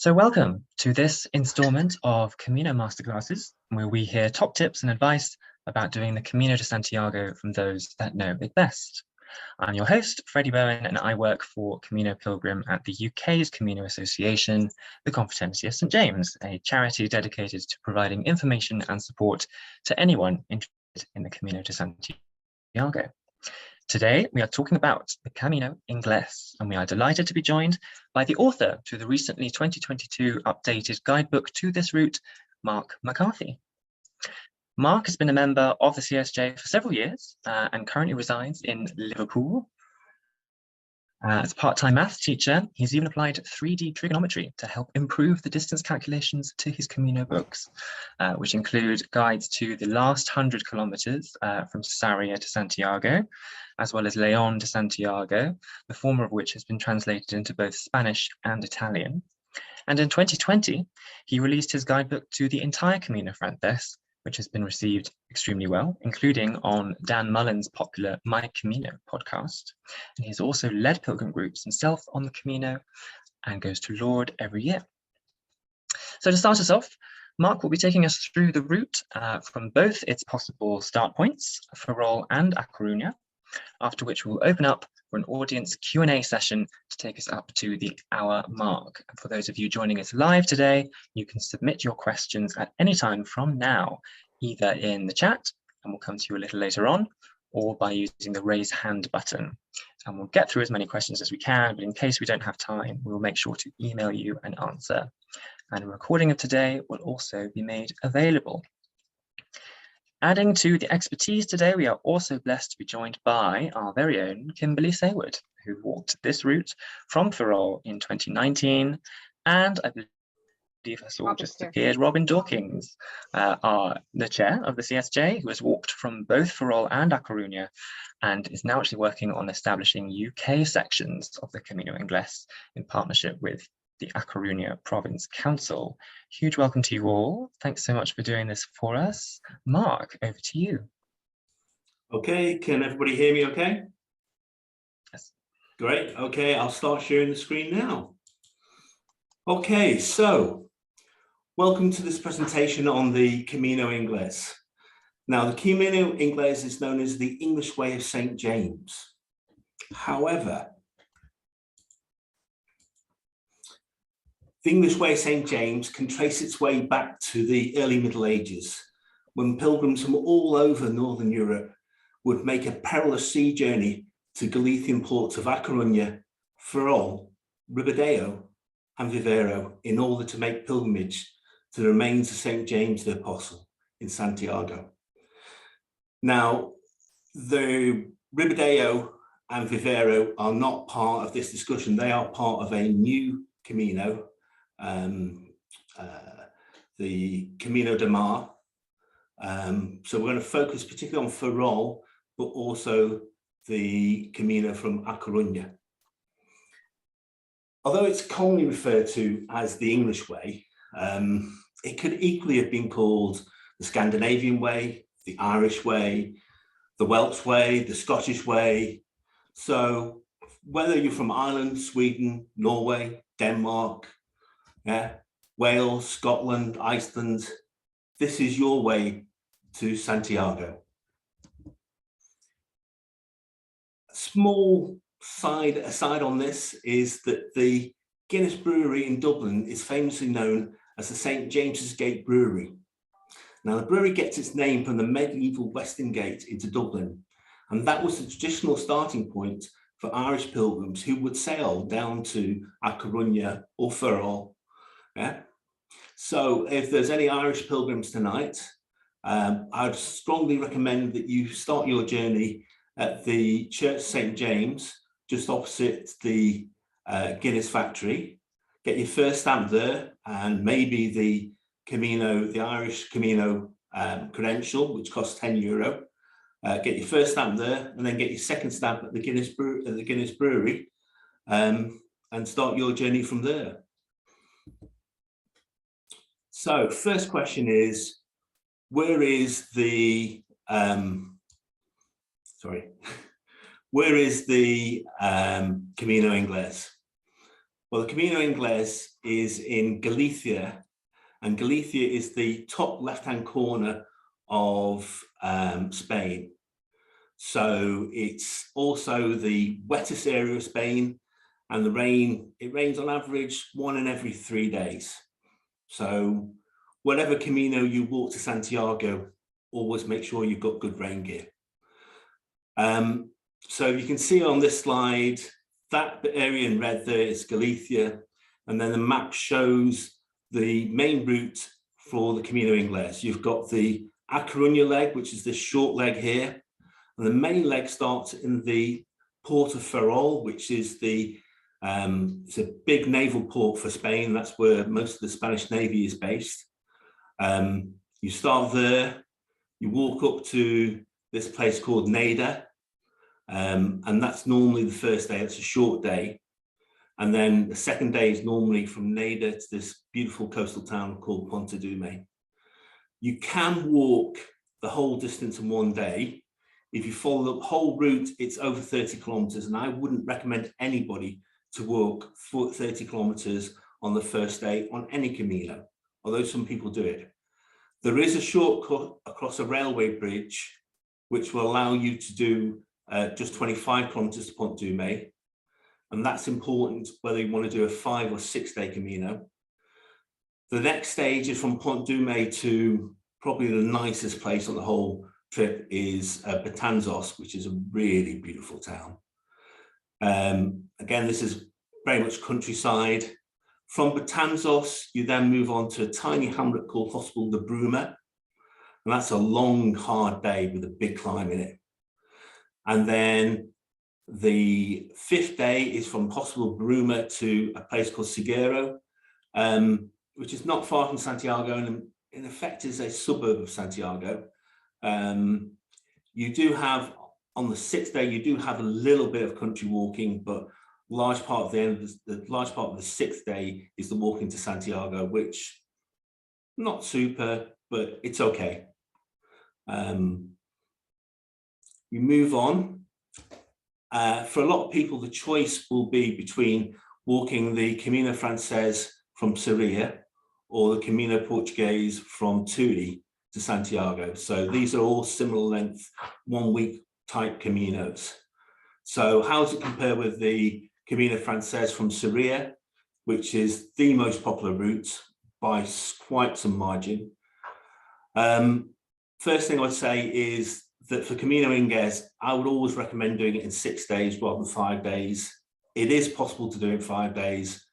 So welcome to this installment of Camino Masterclasses, where we hear top tips and advice about doing the Camino de Santiago from those that know it best. I'm your host, Freddie Bowen, and I work for Camino Pilgrim at the UK's Camino Association, the Confraternity of St. James, a charity dedicated to providing information and support to anyone interested in the Camino de Santiago. Today, we are talking about the Camino Ingles, and we are delighted to be joined by the author to the recently 2022 updated guidebook to this route, Mark McCarthy. Mark has been a member of the CSJ for several years and currently resides in Liverpool. As a part-time maths teacher, he's even applied 3D trigonometry to help improve the distance calculations to his Camino books, which include guides to the last 100 kilometers from Sarria to Santiago, as well as León to Santiago, the former of which has been translated into both Spanish and Italian. And in 2020, he released his guidebook to the entire Camino Frances, which has been received extremely well, including on Dan Mullen's popular My Camino podcast. And he's also led pilgrim groups himself on the Camino and goes to Lourdes every year. So to start us off, Mark will be taking us through the route from both its possible start points, Ferrol and A Coruña, after which we'll open up for an audience Q&A session to take us up to the hour mark. And for those of you joining us live today, you can submit your questions at any time from now, either in the chat, and we'll come to you a little later on, or by using the raise hand button. And we'll get through as many questions as we can, but in case we don't have time, we'll make sure to email you an answer. And a recording of today will also be made available. Adding to the expertise today, we are also blessed to be joined by our very own Kimberly Saywood, who walked this route from Ferrol in 2019. And I believe I saw just appeared Robin Dawkins, the chair of the CSJ, who has walked from both Ferrol and A Coruña, and is now actually working on establishing UK sections of the Camino Ingles in partnership with the A Coruña Province Council. Huge welcome to you all. Thanks so much for doing this for us. Mark, over to you. Okay, can everybody hear me okay? Yes. Great, okay, I'll start sharing the screen now. Okay, so welcome to this presentation on the Camino Ingles. Now, the Camino Ingles is known as the English Way of St. James. However, the English Way of St. James can trace its way back to the early Middle Ages, when pilgrims from all over Northern Europe would make a perilous sea journey to Galician ports of A Coruña, Ferrol, Ribadeo, and Vivero in order to make pilgrimage to the remains of St. James the Apostle in Santiago. Now, the Ribadeo and Vivero are not part of this discussion. They are part of a new Camino, the Camino de Mar. So we're going to focus particularly on Ferrol, but also the Camino from A Coruña. Although it's commonly referred to as the English Way, it could equally have been called the Scandinavian Way, the Irish Way, the Welsh Way, the Scottish Way. So whether you're from Ireland, Sweden, Norway, Denmark, Wales, Scotland, Iceland, this is your way to Santiago. A small aside on this is that the Guinness Brewery in Dublin is famously known as the St. James's Gate Brewery. Now, the brewery gets its name from the medieval Western Gate into Dublin, and that was the traditional starting point for Irish pilgrims who would sail down to A Coruña or Ferrol. So if there's any Irish pilgrims tonight, I'd strongly recommend that you start your journey at the Church St. James, just opposite the Guinness factory. Get your first stamp there, and maybe the Irish Camino credential, which costs €10. Get your first stamp there, and then get your second stamp at the Guinness Brewery, and start your journey from there. So, first question is, where is the Camino Ingles? Well, the Camino Ingles is in Galicia, and Galicia is the top left-hand corner of Spain. So it's also the wettest area of Spain, and it rains on average 1 in every 3 days. So whatever Camino you walk to Santiago, always make sure you've got good rain gear. So you can see on this slide, that area in red there is Galicia, and then the map shows the main route for the Camino Ingles. You've got the A Coruña leg, which is this short leg here, and the main leg starts in the port of Ferrol, which is it's a big naval port for Spain. That's where most of the Spanish Navy is based. You start there, you walk up to this place called Neda, and that's normally the first day. It's a short day. And then the second day is normally from Neda to this beautiful coastal town called Pontedume. You can walk the whole distance in one day. If you follow the whole route, it's over 30 kilometers, and I wouldn't recommend anybody to walk 30 kilometers on the first day on any Camino, although some people do it. There is a shortcut across a railway bridge, which will allow you to do just 25 kilometers to Pontedume. And that's important whether you want to do a 5 or 6 day Camino. The next stage is from Pontedume to probably the nicest place on the whole trip is Betanzos, which is a really beautiful town. Again, this is very much countryside. From Betanzos, you then move on to a tiny hamlet called Hospital de Bruma, and that's a long, hard day with a big climb in it. And then the 5th day is from Hospital Bruma to a place called Sigero, which is not far from Santiago, and in effect is a suburb of Santiago. You do have, on the 6th day, you do have a little bit of country walking, but large part of the 6th day is the walking to Santiago, which not super, but it's okay. We move on. For a lot of people, the choice will be between walking the Camino Francés from Seria or the Camino Portugués from Tui to Santiago. So these are all similar length, 1 week type Caminos. So how does it compare with the Camino Francés from Seria, which is the most popular route by quite some margin? First thing I'd say is that for Camino Ingles, I would always recommend doing it in 6 days rather than 5 days. It is possible to do it in 5 days,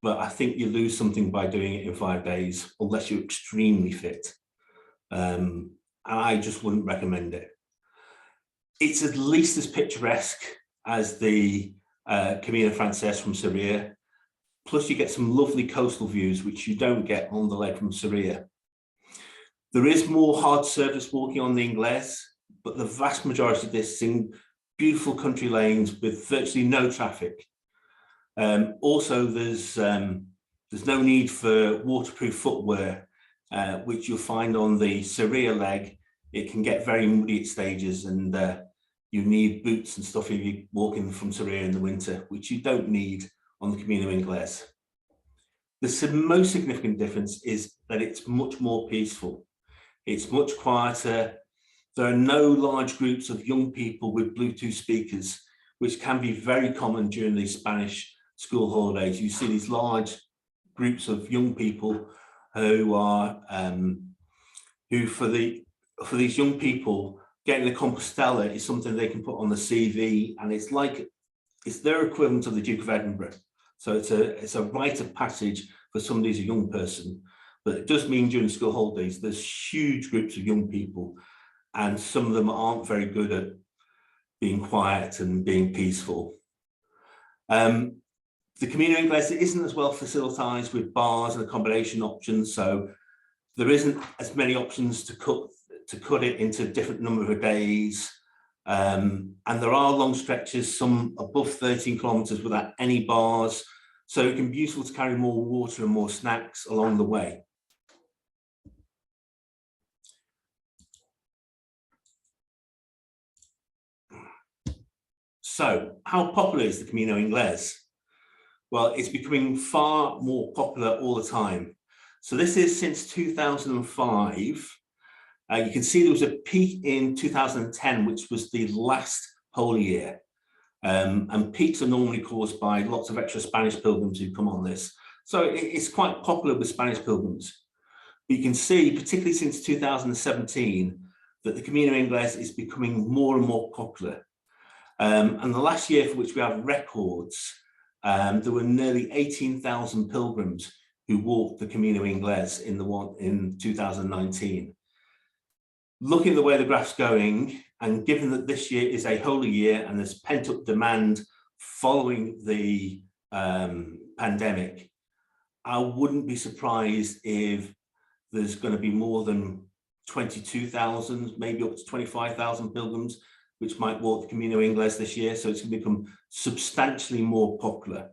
but I think you lose something by doing it in 5 days unless you're extremely fit. And I just wouldn't recommend it. It's at least as picturesque as the Camino Francés from Seria. Plus you get some lovely coastal views, which you don't get on the leg from Seria. There is more hard surface walking on the Ingles, but the vast majority of this is in beautiful country lanes with virtually no traffic. Also, there's no need for waterproof footwear, which you'll find on the Seria leg. It can get very muddy at stages, and you need boots and stuff if you're walking from Seria in the winter, which you don't need on the Camino Ingles. The most significant difference is that it's much more peaceful. It's much quieter. There are no large groups of young people with Bluetooth speakers, which can be very common during the Spanish school holidays. You see these large groups of young people who are, for these young people, getting to Compostela is something they can put on the CV, and it's their equivalent of the Duke of Edinburgh. So it's a rite of passage for somebody who's a young person, but it does mean during school holidays, there's huge groups of young people, and some of them aren't very good at being quiet and being peaceful. The Camino Ingles isn't as well facilitized with bars and accommodation options, so there isn't as many options to cut it into a different number of days. And there are long stretches, some above 13 kilometers without any bars, so it can be useful to carry more water and more snacks along the way. So how popular is the Camino Ingles? Well, it's becoming far more popular all the time. So this is since 2005. You can see there was a peak in 2010, which was the last whole year. And peaks are normally caused by lots of extra Spanish pilgrims who come on this. So it's quite popular with Spanish pilgrims. But you can see, particularly since 2017, that the Camino Ingles is becoming more and more popular. And the last year for which we have records, there were nearly 18,000 pilgrims who walked the Camino Ingles in 2019. Looking at the way the graph's going, and given that this year is a holy year and there's pent-up demand following the pandemic, I wouldn't be surprised if there's going to be more than 22,000, maybe up to 25,000 pilgrims which might walk the Camino Ingles this year. So it's going to become substantially more popular.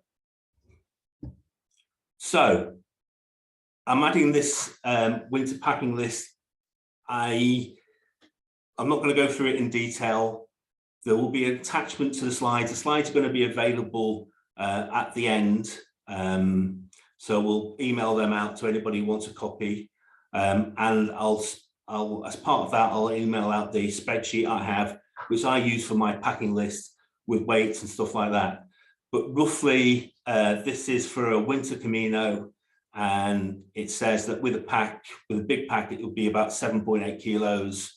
So I'm adding this winter packing list. I'm not going to go through it in detail. There will be an attachment to the slides. The slides are going to be available at the end. So we'll email them out to anybody who wants a copy. And I'll, as part of that, I'll email out the spreadsheet I have, which I use for my packing list with weights and stuff like that. But roughly, this is for a winter Camino, and it says that with a big pack, it will be about 7.8 kilos.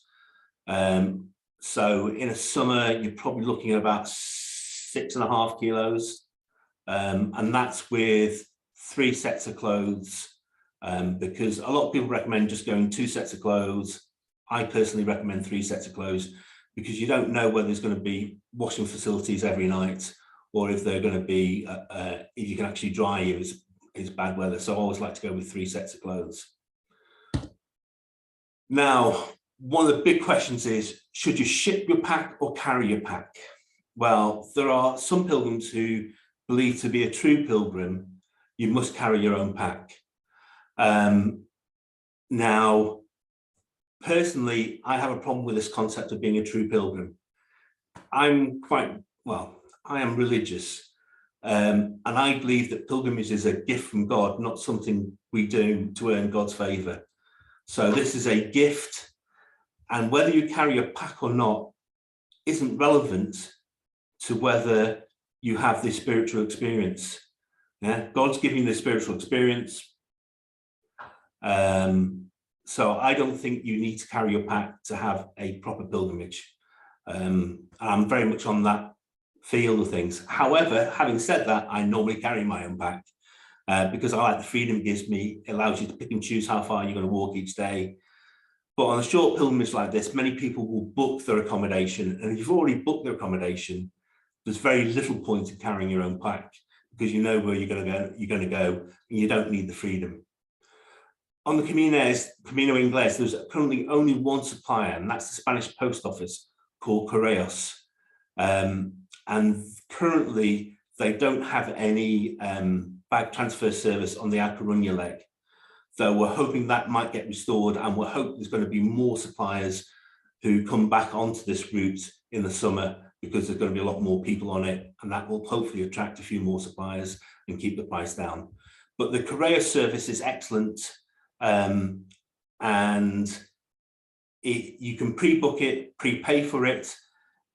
So in a summer, you're probably looking at about 6.5 kilos. And that's with 3 sets of clothes, because a lot of people recommend just going 2 sets of clothes. I personally recommend 3 sets of clothes, because you don't know whether there's going to be washing facilities every night, or if they're going to be, if you can actually dry you, is bad weather. So I always like to go with 3 sets of clothes. Now, one of the big questions is, should you ship your pack or carry your pack? Well, there are some pilgrims who believe to be a true pilgrim, you must carry your own pack. Now, personally, I have a problem with this concept of being a true pilgrim. I am religious, and I believe that pilgrimage is a gift from God, not something we do to earn God's favor. So this is a gift, and whether you carry a pack or not isn't relevant to whether you have this spiritual experience. Yeah, God's giving you the spiritual experience. So I don't think you need to carry your pack to have a proper pilgrimage. I'm very much on that field of things. However, having said that, I normally carry my own pack because I like the freedom it gives me. It allows you to pick and choose how far you're going to walk each day. But on a short pilgrimage like this, many people will book their accommodation. And if you've already booked their accommodation, there's very little point in carrying your own pack, because you know where you're going to go, and you don't need the freedom. On the Camino Ingles, there's currently only one supplier, and that's the Spanish post office called Correos. And currently, they don't have any bag transfer service on the A Coruña leg. So we're hoping that might get restored, and we're hoping there's going to be more suppliers who come back onto this route in the summer, because there's going to be a lot more people on it, and that will hopefully attract a few more suppliers and keep the price down. But the Correos service is excellent. And you can pre-book it, prepay for it,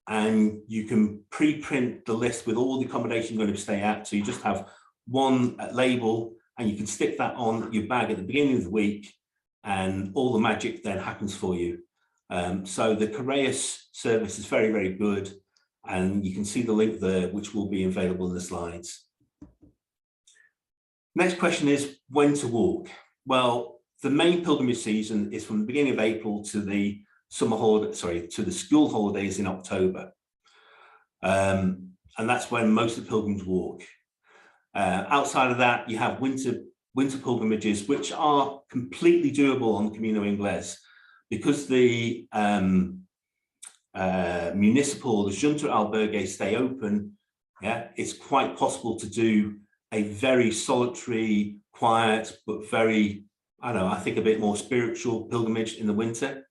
and you can pre-print the list with all the accommodation you're going to stay at. So you just have one label, and you can stick that on your bag at the beginning of the week, and all the magic then happens for you. So the Correos service is very, very good, and you can see the link there, which will be available in the slides. Next question is when to walk. Well, the main pilgrimage season is from the beginning of April to the to the school holidays in October. And that's when most of the pilgrims walk. Outside of that, you have winter pilgrimages, which are completely doable on the Camino Ingles, because the municipal, the Junta albergue stay open. Yeah, it's quite possible to do a very solitary, quiet, but very, I think a bit more spiritual pilgrimage in the winter.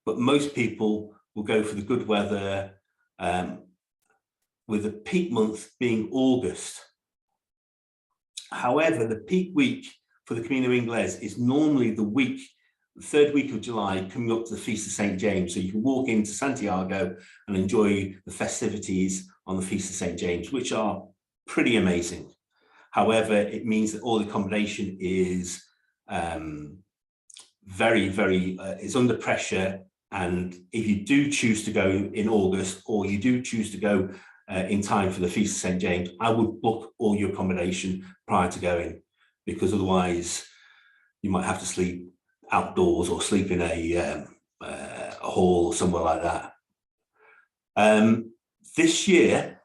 But most people will go for the good weather, with the peak month being August. However, the peak week for the Camino Ingles is normally the third week of July, coming up to the Feast of St. James. So you can walk into Santiago and enjoy the festivities on the Feast of St. James, which are pretty amazing. However, it means that all the accommodation is it's under pressure. And if you do choose to go in August, or you do choose to go in time for the Feast of St. James, I would book all your accommodation prior to going, because otherwise you might have to sleep outdoors or sleep in a hall or somewhere like that. This year,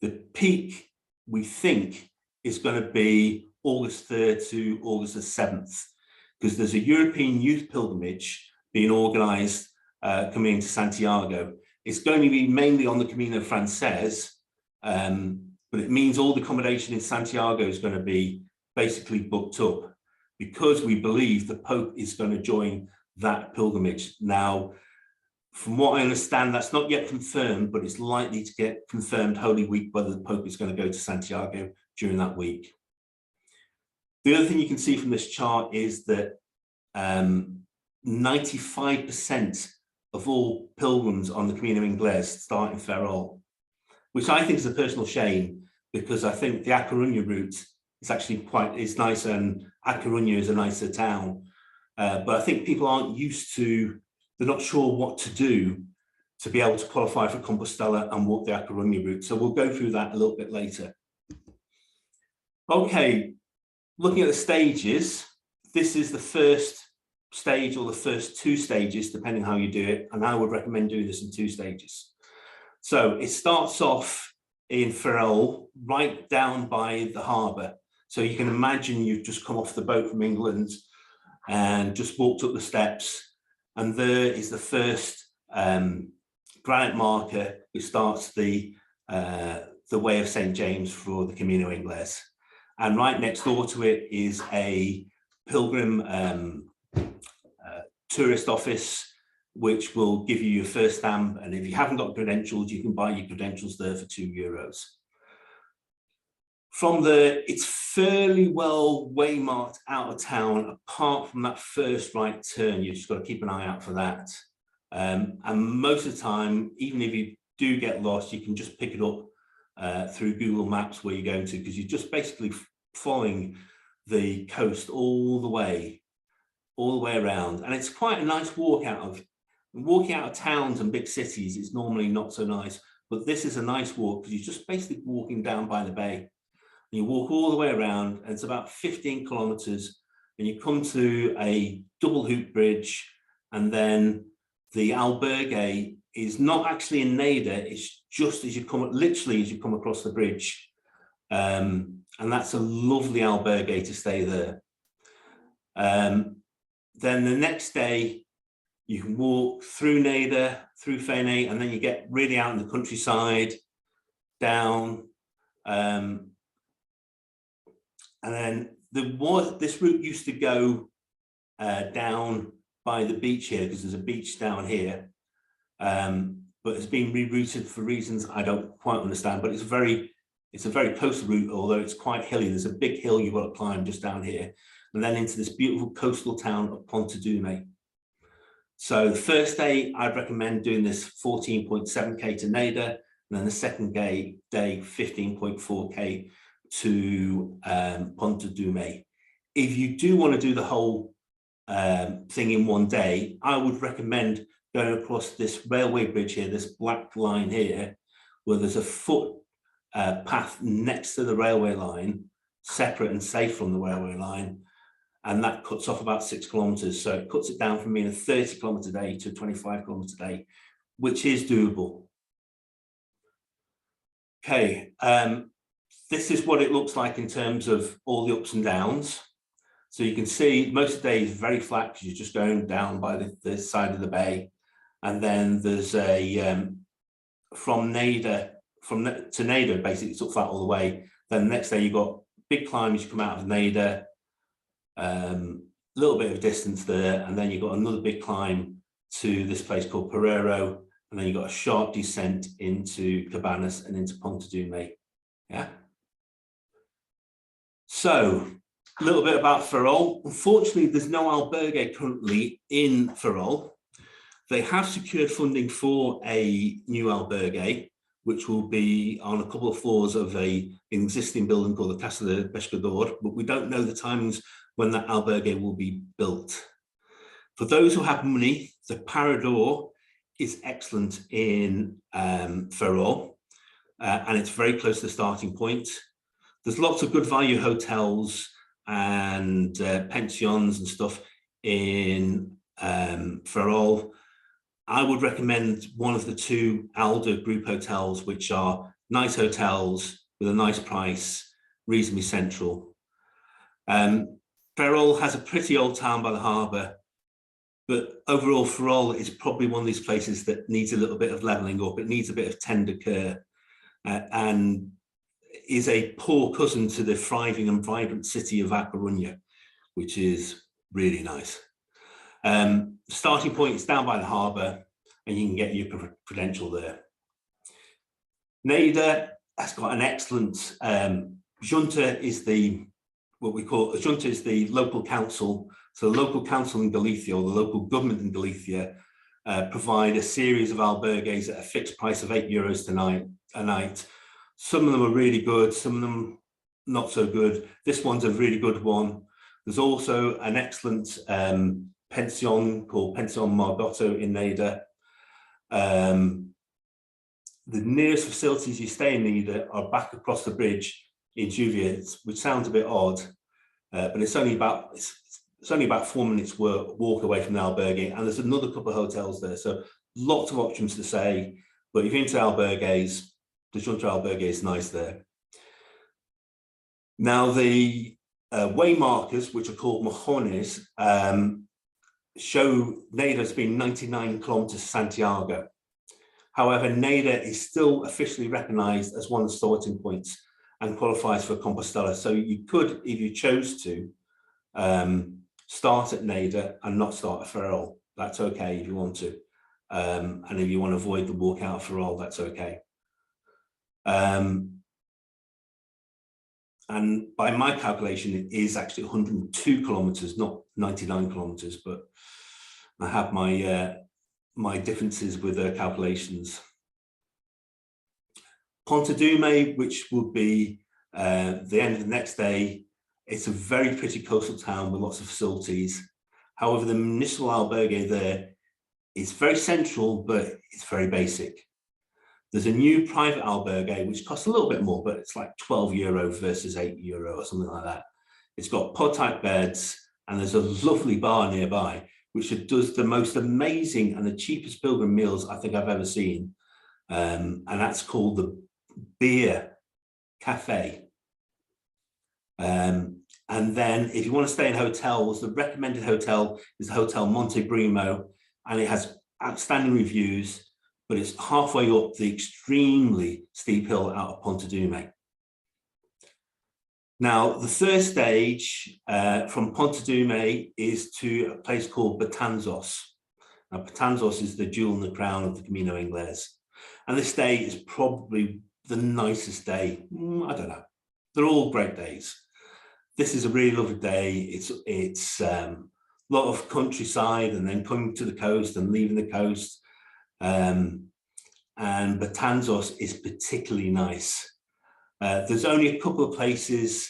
the peak, we think, is going to be August 3rd to August the 7th, because there's a European youth pilgrimage being organised coming into Santiago. It's going to be mainly on the Camino Frances, but it means all the accommodation in Santiago is going to be basically booked up, because we believe the Pope is going to join that pilgrimage. Now, from what I understand, that's not yet confirmed, but it's likely to get confirmed Holy Week whether the Pope is going to go to Santiago during that week. The other thing you can see from this chart is that 95% of all pilgrims on the Camino Ingles start in Ferrol, which I think is a personal shame, because I think the A Coruña route is actually is nicer, and A Coruña is a nicer town. But I think people aren't used to, they're not sure what to do to be able to qualify for Compostela and walk the A Coruña route. So we'll go through that a little bit later. Okay, looking at the stages, this is the first stage, or the first two stages, depending how you do it. And I would recommend doing this in 2 stages. So it starts off in Ferrol, right down by the harbour. So you can imagine you've just come off the boat from England and just walked up the steps, and there is the first granite marker which starts the way of St. James for the Camino Ingles. And right next door to it is a pilgrim tourist office, which will give you your first stamp. And if you haven't got credentials, you can buy your credentials there for €2. From there, it's fairly well waymarked out of town, apart from that first right turn. You just got to keep an eye out for that. And most of the time, even if you do get lost, you can just pick it up through Google Maps where you're going to, because you're just basically following the coast all the way around. And it's quite a nice walking out of towns and big cities is normally not so nice, but this is a nice walk, because you're just basically walking down by the bay. And you walk all the way around, and it's about 15 kilometers, and you come to a double hoop bridge, and then the albergue is not actually in Neda, it's just as you come, literally as you come across the bridge. And that's a lovely albergue to stay there. Then the next day, you can walk through Neda, through Fene, and then you get really out in the countryside, down. And then this route used to go down by the beach here, because there's a beach down here, but it's been rerouted for reasons I don't quite understand. But it's a very coastal route, although it's quite hilly. There's a big hill you've got to climb just down here, and then into this beautiful coastal town of Pontedume. So the first day, I'd recommend doing this 14.7k to Neda, and then the second day 15.4k to Pontedume. If you do want to do the whole thing in one day, I would recommend going across this railway bridge here, this black line here, where there's a foot path next to the railway line, separate and safe from the railway line, and that cuts off about 6 kilometers. So it cuts it down from being a 30 kilometer day to a 25 kilometer day, which is doable. Okay, this is what it looks like in terms of all the ups and downs. So you can see most of the day is very flat, because you're just going down by the side of the bay. And then there's a, from Neda to Neda, basically it's up flat all the way. Then the next day you've got big climbs, you come out of Neda, little bit of distance there, and then you've got another big climb to this place called Perero, and then you've got a sharp descent into Cabanas and into Pontedume. Yeah. So a little bit about Ferrol. Unfortunately, there's no albergue currently in Ferrol. They have secured funding for a new albergue, which will be on a couple of floors of an existing building called the Casa de Pescador, but we don't know the timings when that albergue will be built. For those who have money, the Parador is excellent in Ferrol, and it's very close to the starting point. There's lots of good value hotels and pensions and stuff in Ferrol. I would recommend one of the two Alder group hotels, which are nice hotels with a nice price, reasonably central. Ferrol has a pretty old town by the harbour, but overall Ferrol is probably one of these places that needs a little bit of levelling up. It needs a bit of tender care and is a poor cousin to the thriving and vibrant city of A Coruña, which is really nice. Starting point is down by the harbour, and you can get your credential there. Lleida has got an excellent junta is the what we call a junta is the local council. So the local council in Galicia, or the local government in Galicia, provide a series of albergues at a fixed price of €8 a night. Some of them are really good, some of them not so good. This one's a really good one. There's also an excellent pension called Pension Margotto in Lleida. The nearest facilities you stay in Lleida are back across the bridge in Juvia, which sounds a bit odd, but it's only about 4 minutes walk away from the albergue, and there's another couple of hotels there, so lots of options to say. But if you're into albergues, the Junta albergue is nice there. Now the way markers, which are called mojones, show Lleida has been 99 kilometers to Santiago. However, Lleida is still officially recognized as one of the starting points and qualifies for Compostela. So you could, if you chose to, start at Lleida and not start at Ferrol. That's okay if you want to. And if you want to avoid the walk out of Ferrol, that's okay. And by my calculation, it is actually 102 kilometers, not 99 kilometers, but I have my my differences with the calculations. Pontedume, which would be the end of the next day, it's a very pretty coastal town with lots of facilities. However, the municipal albergue there is very central, but it's very basic. There's a new private albergue, which costs a little bit more, but it's like €12 versus €8 or something like that. It's got pod-type beds, and there's a lovely bar nearby, which does the most amazing and the cheapest pilgrim meals I think I've ever seen. And that's called the Beer Cafe. And then if you want to stay in hotels, the recommended hotel is the Hotel Monte Brimo, and it has outstanding reviews, but it's halfway up the extremely steep hill out of Pontedume. Now, the third stage from Pontedume is to a place called Betanzos. Now, Betanzos is the jewel in the crown of the Camino Ingles. And this day is probably the nicest day. I don't know. They're all great days. This is a really lovely day. It's a lot of countryside and then coming to the coast and leaving the coast. And Betanzos is particularly nice. There's only a couple of places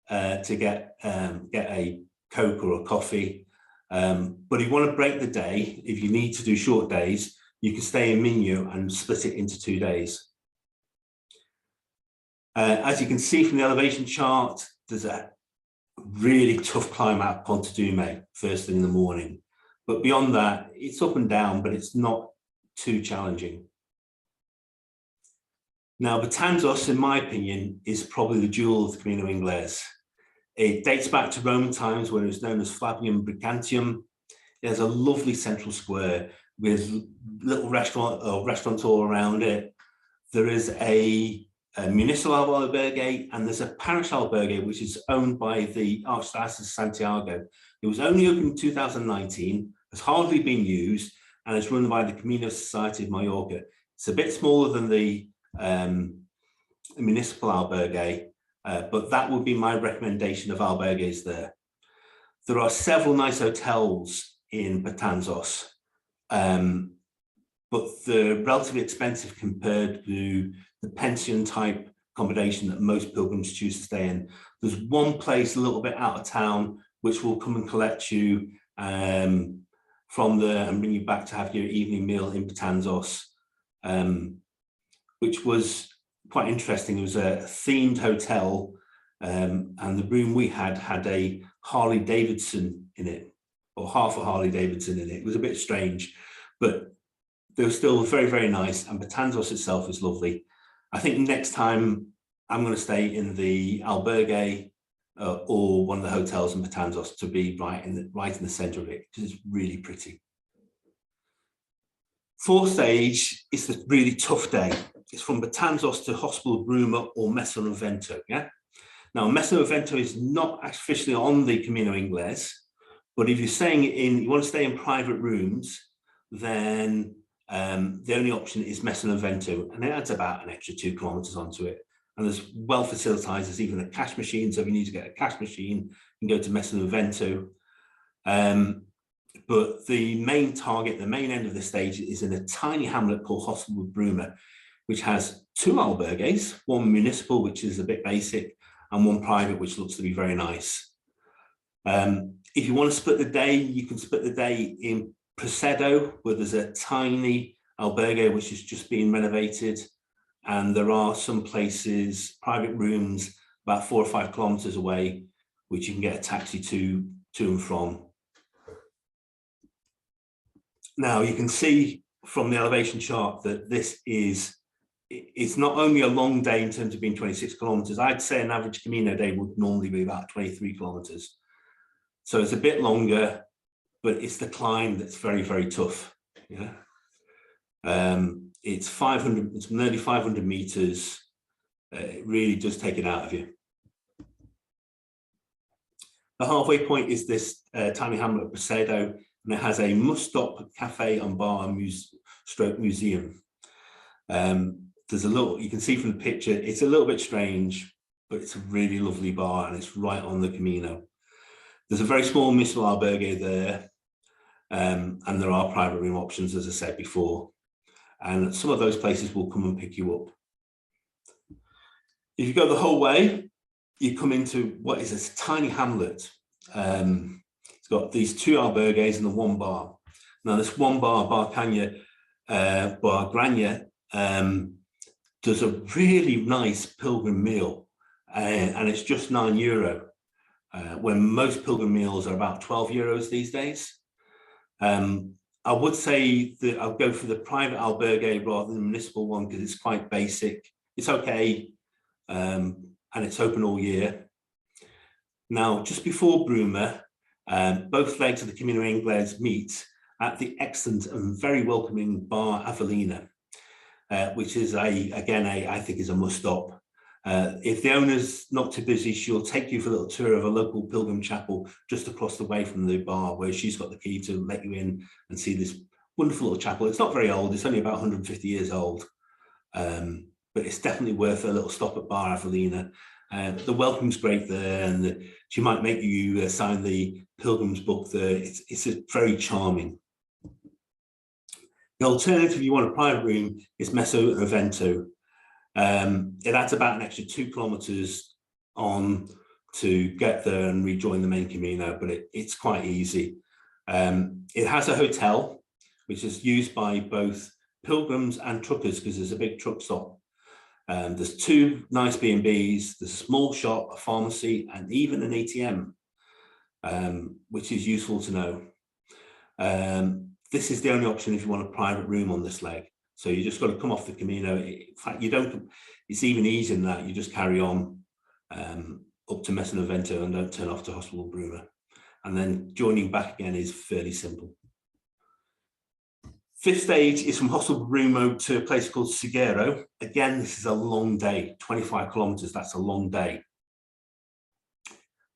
to get a Coke or a coffee. But if you want to break the day, if you need to do short days, you can stay in Minho and split it into 2 days. As you can see from the elevation chart, there's a really tough climb out of Pontedume first thing in the morning. But beyond that, it's up and down, but it's not too challenging. Now, Betanzos, in my opinion, is probably the jewel of the Camino Ingles. It dates back to Roman times when it was known as Flavium Brigantium. It has a lovely central square with little restaurants all around it. There is a municipal albergue, and there's a parish albergue, which is owned by the Archdiocese of Santiago. It was only opened in 2019, has hardly been used, and it's run by the Camino Society of Mallorca. It's a bit smaller than the municipal albergue, but that would be my recommendation of albergues there. There are several nice hotels in Betanzos, but they're relatively expensive compared to the pension type accommodation that most pilgrims choose to stay in. There's one place a little bit out of town which will come and collect you from there and bring you back to have your evening meal in Betanzos, which was quite interesting. It was a themed hotel, and the room we had a Harley Davidson in it, or half a Harley Davidson in it. It was a bit strange, but they were still very, very nice, and Betanzos itself is lovely. I think next time I'm going to stay in the albergue or one of the hotels in Betanzos to be right in the center of it, because it's really pretty. Fourth stage is the really tough day. It's from Betanzos to Hospital Bruma or Mesonavento. Yeah. Now, Mesonavento is not officially on the Camino Ingles, but if you want to stay in private rooms, then the only option is Mesonavento, and it adds about an extra 2 kilometers onto it. And there's well facilitized, there's even a cash machine. So if you need to get a cash machine, you can go to Mesonavento. But the main target, the main end of the stage is in a tiny hamlet called Hospital Bruma, which has 2 albergues, one municipal, which is a bit basic, and one private, which looks to be very nice. If you want to split the day, you can split the day in Precedo, where there's a tiny albergue which is just being renovated. And there are some places, private rooms, about 4 or 5 kilometers away, which you can get a taxi to and from. Now, you can see from the elevation chart that it's not only a long day in terms of being 26 kilometers. I'd say an average Camino day would normally be about 23 kilometers. So it's a bit longer, but it's the climb that's very, very tough. Yeah. It's nearly 500 meters. It really does take it out of you. The halfway point is this tiny hamlet of Precedo, and it has a must-stop cafe and bar and stroke museum. There's a little, you can see from the picture, it's a little bit strange, but it's a really lovely bar and it's right on the Camino. There's a very small municipal albergue there, and there are private room options, as I said before. And some of those places will come and pick you up. If you go the whole way, you come into what is a tiny hamlet. It's got these 2 albergues and the 1 bar. Now, this 1 bar, Bar Grania, does a really nice pilgrim meal, and it's just €9, when most pilgrim meals are about €12 these days. I would say that I'll go for the private albergue rather than the municipal one, because it's quite basic. It's okay, and it's open all year. Now, just before Bruma, both legs of the Camino Ingles meet at the excellent and very welcoming Bar Avelina, which is I think is a must-stop. If the owner's not too busy, she'll take you for a little tour of a local pilgrim chapel just across the way from the bar, where she's got the key to let you in and see this wonderful little chapel. It's not very old, it's only about 150 years old, but it's definitely worth a little stop at Bar Avelina. The welcome's great there, and she might make you sign the pilgrim's book there. It's very charming. The alternative, if you want a private room, is Mesonavento. It adds about an extra 2 kilometers on to get there and rejoin the main Camino, but it's quite easy. It has a hotel, which is used by both pilgrims and truckers, because there's a big truck stop. There's 2 nice B&Bs, there's a small shop, a pharmacy, and even an ATM, which is useful to know. This is the only option if you want a private room on this leg. So you just got to come off the Camino. In fact, it's even easier than that. You just carry on up to Mesonavento and don't turn off to Hospital Bruma. And then joining back again is fairly simple. 5th stage is from Hospital Bruma to a place called Sigero. Again, this is a long day, 25 kilometers. That's a long day.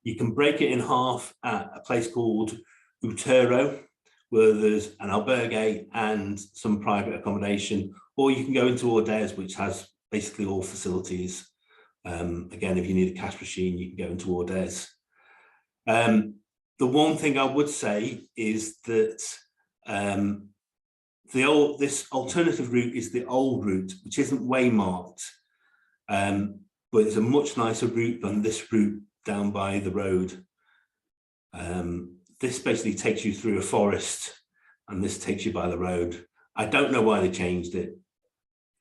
You can break it in half at a place called Utero, where there's an albergue and some private accommodation, or you can go into Ordes, which has basically all facilities. Again, if you need a cash machine, you can go into Ordez. The one thing I would say is that this alternative route is the old route, which isn't waymarked, but it's a much nicer route than this route down by the road. This basically takes you through a forest, and this takes you by the road. I don't know why they changed it.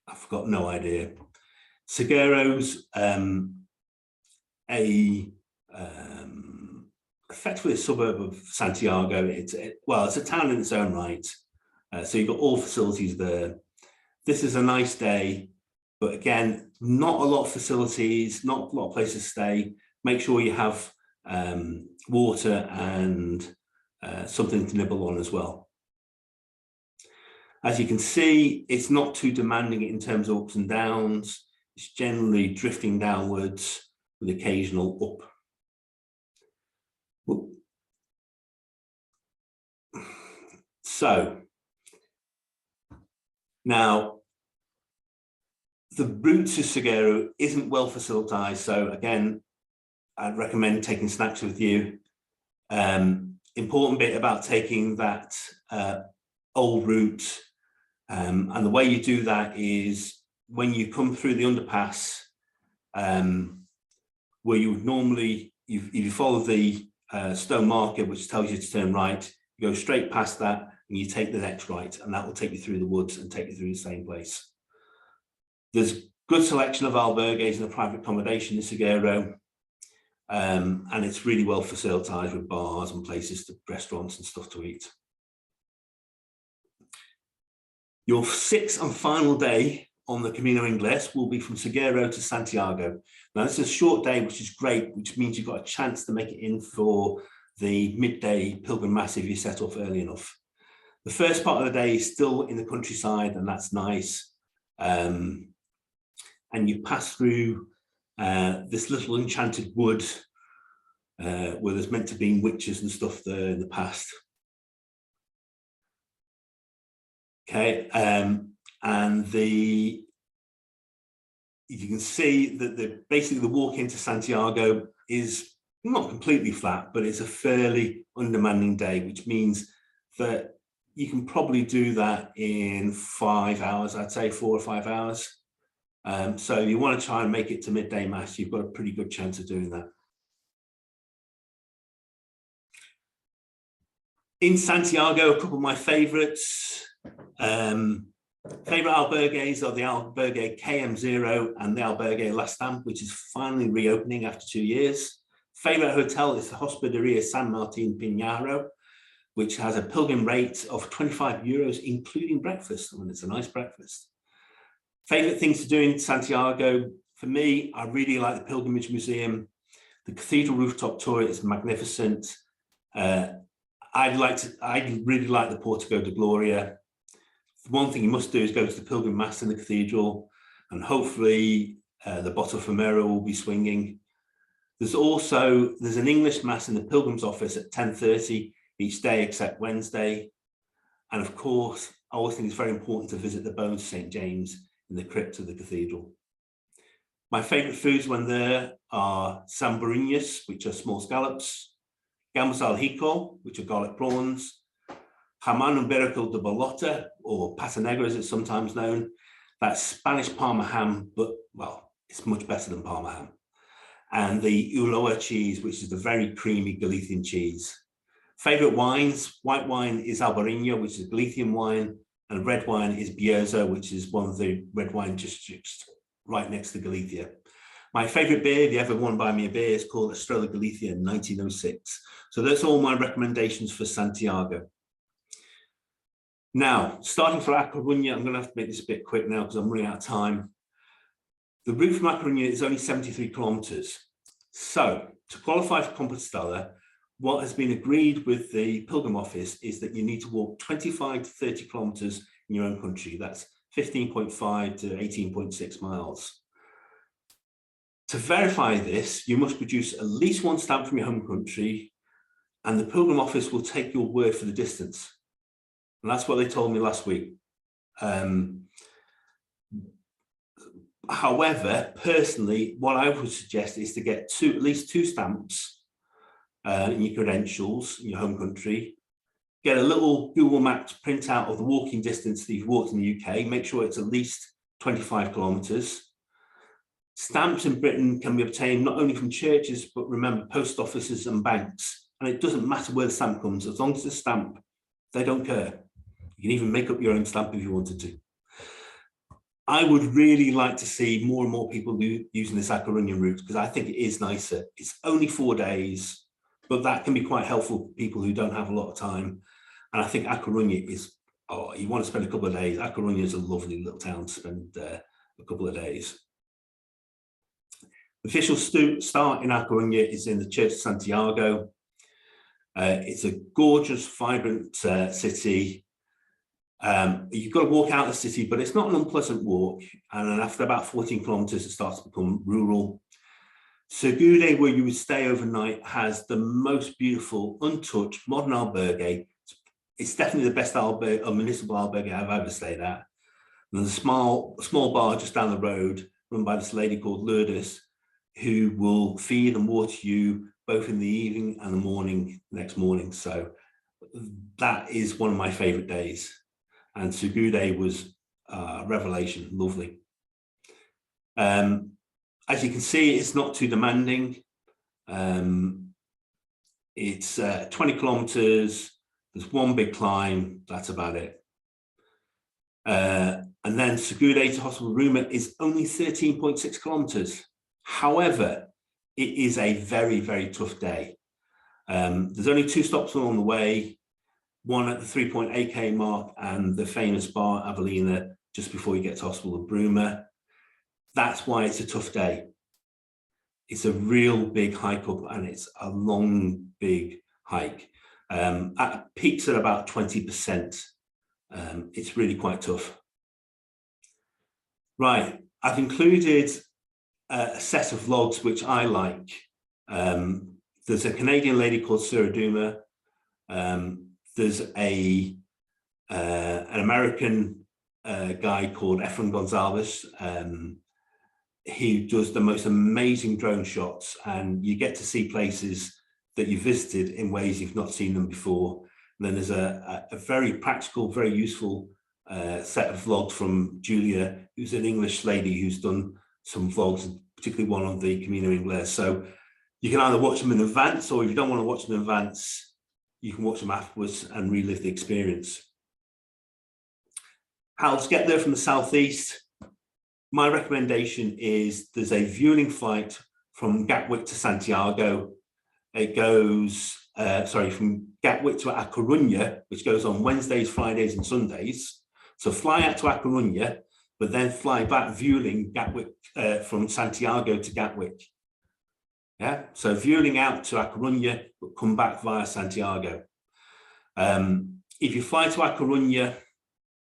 I've got no idea. Seguero's effectively a suburb of Santiago. It's a town in its own right. So you've got all facilities there. This is a nice day, but again, not a lot of facilities, not a lot of places to stay. Make sure you have water and something to nibble on as well. As you can see, it's not too demanding in terms of ups and downs. It's generally drifting downwards with occasional up. So now the route to Seguero isn't well facilitized. So again, I'd recommend taking snacks with you. Important bit about taking that old route, and the way you do that is when you come through the underpass, where you would normally, if you follow the stone marker, which tells you to turn right, you go straight past that and you take the next right, and that will take you through the woods and take you through the same place. There's good selection of albergues and a private accommodation in Seguero, and it's really well facilitized with bars and places, restaurants and stuff to eat. Your sixth and final day on the Camino Ingles will be from Seguero to Santiago. Now, this is a short day, which is great, which means you've got a chance to make it in for the midday pilgrim mass if you set off early enough. The first part of the day is still in the countryside, and that's nice. And you pass through this little enchanted wood where there's meant to be witches and stuff there in the past. Okay, and you can see that basically the walk into Santiago is not completely flat, but it's a fairly undemanding day, which means that you can probably do that in 5 hours, I'd say 4 or 5 hours. So you want to try and make it to midday mass, you've got a pretty good chance of doing that. In Santiago, a couple of my favorites. Favorite albergues are the albergue KM0 and the albergue La Stamp, which is finally reopening after 2 years. Favorite hotel is the Hospederia San Martin Piñaro, which has a pilgrim rate of 25 euros, including breakfast. I mean, it's a nice breakfast. Favorite things to do in Santiago, for me, I really like the Pilgrimage Museum. The cathedral rooftop tour is magnificent. I really like the Portico de Gloria. One thing you must do is go to the pilgrim mass in the cathedral, and hopefully the Botafumeiro will be swinging. There's an English mass in the pilgrim's office at 10:30 each day except Wednesday. And of course, I always think it's very important to visit the bones of St. James in the crypt of the cathedral. My favorite foods when there are samburinhas, which are small scallops, gambas al jico, which are garlic prawns, jamón ibérico de bolota, or pata negra as it's sometimes known. That's Spanish Parma ham, but well, it's much better than Parma ham. And the Ulloa cheese, which is the very creamy Galician cheese. Favorite wines, white wine is Albarino, which is a Galician wine, and red wine is Bierzo, which is one of the red wine districts right next to Galicia. My favorite beer, if you ever want to buy me a beer, is called Estrella Galicia 1906. So that's all my recommendations for Santiago. Now, starting for A Coruña, I'm going to have to make this a bit quick now because I'm running out of time. The route from A Coruña is only 73 kilometers. So to qualify for Compostela, what has been agreed with the Pilgrim Office is that you need to walk 25 to 30 kilometers in your own country. That's 15.5 to 18.6 miles. To verify this, you must produce at least one stamp from your home country, and the Pilgrim Office will take your word for the distance. And that's what they told me last week. However, personally, what I would suggest is to get at least two stamps in your credentials in your home country. Get a little Google Maps printout of the walking distance that you've walked in the UK. Make sure it's at least 25 kilometres. Stamps in Britain can be obtained not only from churches, but remember, post offices and banks. And it doesn't matter where the stamp comes, as long as it's a stamp, they don't care. You can even make up your own stamp if you wanted to. I would really like to see more and more people using this A Coruña route, because I think it is nicer. It's only 4 days, but that can be quite helpful for people who don't have a lot of time. And I think A Coruña is, you want to spend a couple of days. A Coruña is a lovely little town to spend a couple of days. The official start in A Coruña is in the Church of Santiago. It's a gorgeous, vibrant city. You've got to walk out of the city, but it's not an unpleasant walk. And then after about 14 kilometers, it starts to become rural. Segude, where you would stay overnight, has the most beautiful, untouched, modern albergue. It's definitely the best municipal albergue I've ever stayed at. And there's a small bar just down the road, run by this lady called Lourdes, who will feed and water you both in the evening and the next morning. So that is one of my favorite days. And Segude was a revelation, lovely. As you can see, it's not too demanding. It's 20 kilometers, there's one big climb, that's about it. And then Segude to Hospital Ruma is only 13.6 kilometers. However, it is a very, very tough day. There's only 2 stops along the way, one at the 3.8k mark and the famous bar Avelina just before you get to Hospital of Bruma. That's why it's a tough day. It's a real big hike up, and it's a long, big hike. At peaks at about 20%. It's really quite tough. Right, I've included a set of vlogs which I like. There's a Canadian lady called Sarah Duma. There's an American guy called Efren Gonzalez. He does the most amazing drone shots, and you get to see places that you visited in ways you've not seen them before. And then there's a very practical, very useful set of vlogs from Julia, who's an English lady who's done some vlogs, particularly one on the Camino Ingles. So you can either watch them in advance, or if you don't want to watch them in advance, you can watch them afterwards and relive the experience. How to get there from the southeast? My recommendation is there's a vueling flight from Gatwick to Santiago. It goes, from Gatwick to A Coruña, which goes on Wednesdays, Fridays, and Sundays. So fly out to A Coruña, but then fly back vueling Gatwick from Santiago to Gatwick. Yeah, so vueling out to A Coruña, but come back via Santiago. If you fly to A Coruña,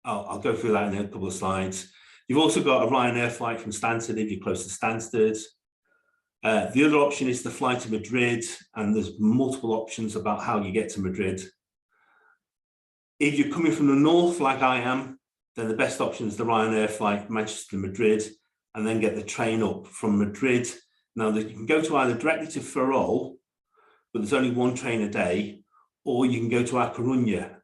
I'll go through that in a couple of slides. You've also got a Ryanair flight from Stansted if you're close to Stansted. The other option is to fly to Madrid, and there's multiple options about how you get to Madrid. If you're coming from the north, like I am, then the best option is the Ryanair flight Manchester to Madrid, and then get the train up from Madrid. Now, you can go to either directly to Ferrol, but there's only one train a day, or you can go to A Coruña,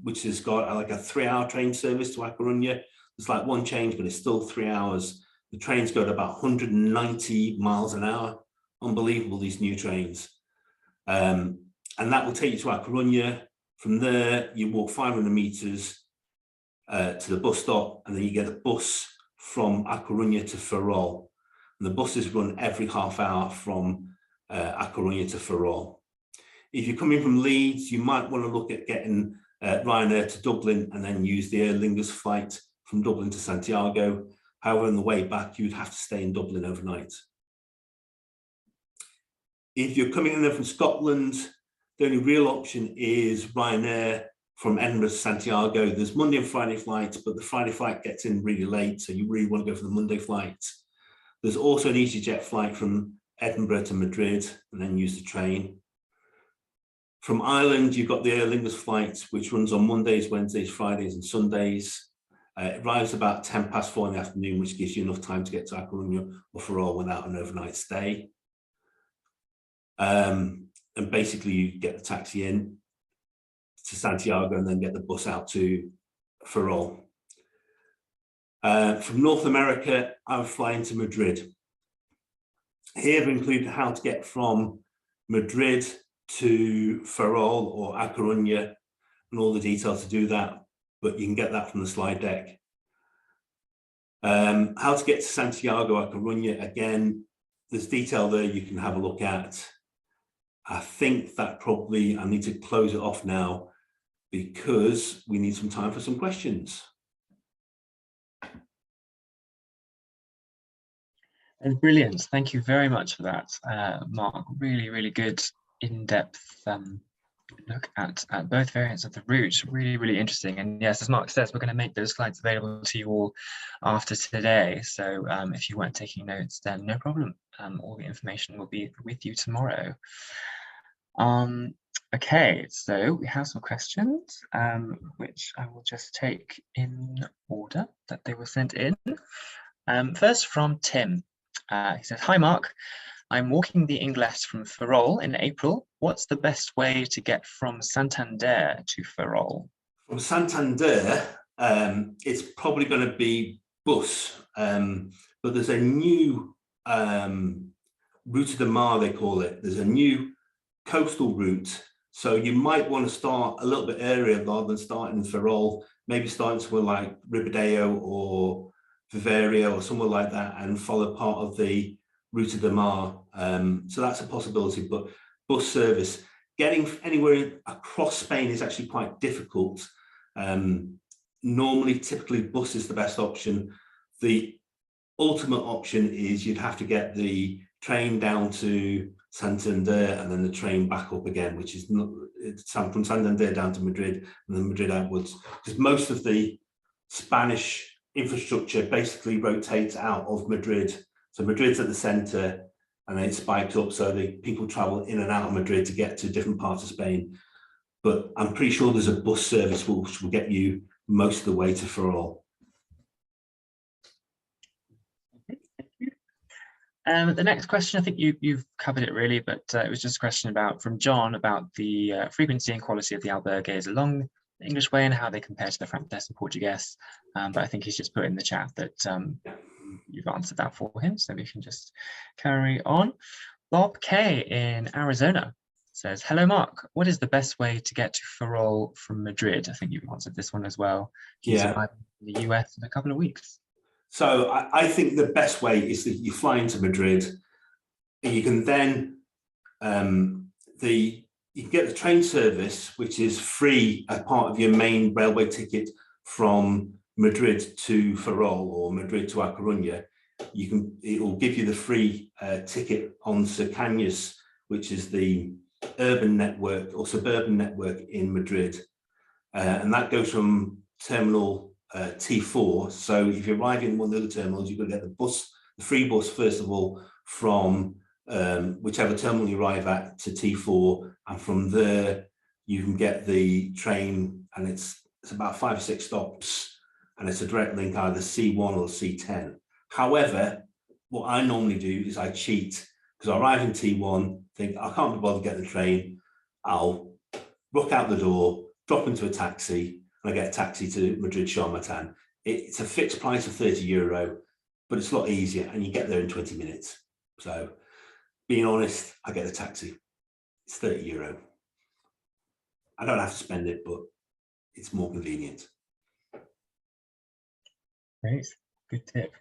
which has got like a 3-hour train service to A Coruña. It's like one change, but it's still 3 hours. The trains go at about 190 miles an hour. Unbelievable, these new trains. And that will take you to A Coruña. From there, you walk 500 meters to the bus stop, and then you get a bus from A Coruña to Ferrol. And the buses run every half hour from A Coruña to Ferrol. If you're coming from Leeds, you might want to look at getting Ryanair to Dublin and then use the Aer Lingus flight from Dublin to Santiago. However, on the way back, you'd have to stay in Dublin overnight. If you're coming in there from Scotland, the only real option is Ryanair from Edinburgh to Santiago. There's Monday and Friday flights, but the Friday flight gets in really late, so you really want to go for the Monday flight. There's also an EasyJet flight from Edinburgh to Madrid, and then use the train. From Ireland, you've got the Aer Lingus flight, which runs on Mondays, Wednesdays, Fridays, and Sundays. It arrives about 4:10 in the afternoon, which gives you enough time to get to A Coruña or Ferrol without an overnight stay. And basically you get the taxi in to Santiago and then get the bus out to Ferrol. From North America, I would fly into Madrid. Here I've included how to get from Madrid to Ferrol or A Coruña and all the details to do that, but you can get that from the slide deck. How to get to Santiago, A Coruña, again, there's detail there you can have a look at. I think that probably, I need to close it off now because we need some time for some questions. Brilliant. Thank you very much for that, Mark. Really, really good in-depth look at both variants of the route. Really, really interesting. And yes, as Mark says, we're going to make those slides available to you all after today. So if you weren't taking notes, then no problem. All the information will be with you tomorrow. Okay, so we have some questions, which I will just take in order that they were sent in. First from Tim. He says, "Hi Mark, I'm walking the Ingles from Ferrol in April. What's the best way to get from Santander to Ferrol?" From Santander, it's probably going to be bus, but there's a new Ruta de Mar, they call it. There's a new coastal route, so you might want to start a little bit earlier rather than starting in Ferrol, maybe starting somewhere like Ribadeo or Viverio or somewhere like that and follow part of the Ruta de Mar. So that's a possibility, but bus service, getting anywhere across Spain is actually quite difficult. Normally, typically bus is the best option. The ultimate option is you'd have to get the train down to Santander and then the train back up again, which is not, it's from Santander down to Madrid and then Madrid outwards, because most of the Spanish infrastructure basically rotates out of Madrid. So Madrid's at the center and then it spikes up, so the people travel in and out of Madrid to get to different parts of Spain. But I'm pretty sure there's a bus service which will get you most of the way to Ferrol. The next question, I think you've covered it really, but it was just a question from John about the frequency and quality of the albergues along the English way and how they compare to the Francés and Portuguese. But I think he's just put in the chat that you've answered that for him, so we can just carry on. Bob K in Arizona says, "Hello Mark, what is the best way to get to Ferrol from Madrid?" I think you've answered this one as well. He's arriving in the US in a couple of weeks. So I think the best way is that you fly into Madrid and you can then you can get the train service, which is free as part of your main railway ticket from Madrid to Ferrol or Madrid to A Coruña. It will give you the free ticket on Cercanías, which is the urban network or suburban network in Madrid, and that goes from terminal T4. So if you arrive in one of the terminals, you're going to get the free bus first of all from whichever terminal you arrive at to T4, and from there you can get the train, and it's about 5 or 6 stops, and it's a direct link either C1 or C10. However, what I normally do is I cheat, because I arrive in T1, think I can't be bothered getting the train, I'll rock out the door, drop into a taxi, and I get a taxi to Madrid Charmatan. It's a fixed price of €30, but it's a lot easier, and you get there in 20 minutes. So, being honest, I get a taxi. It's €30. I don't have to spend it, but it's more convenient. Great, good tip.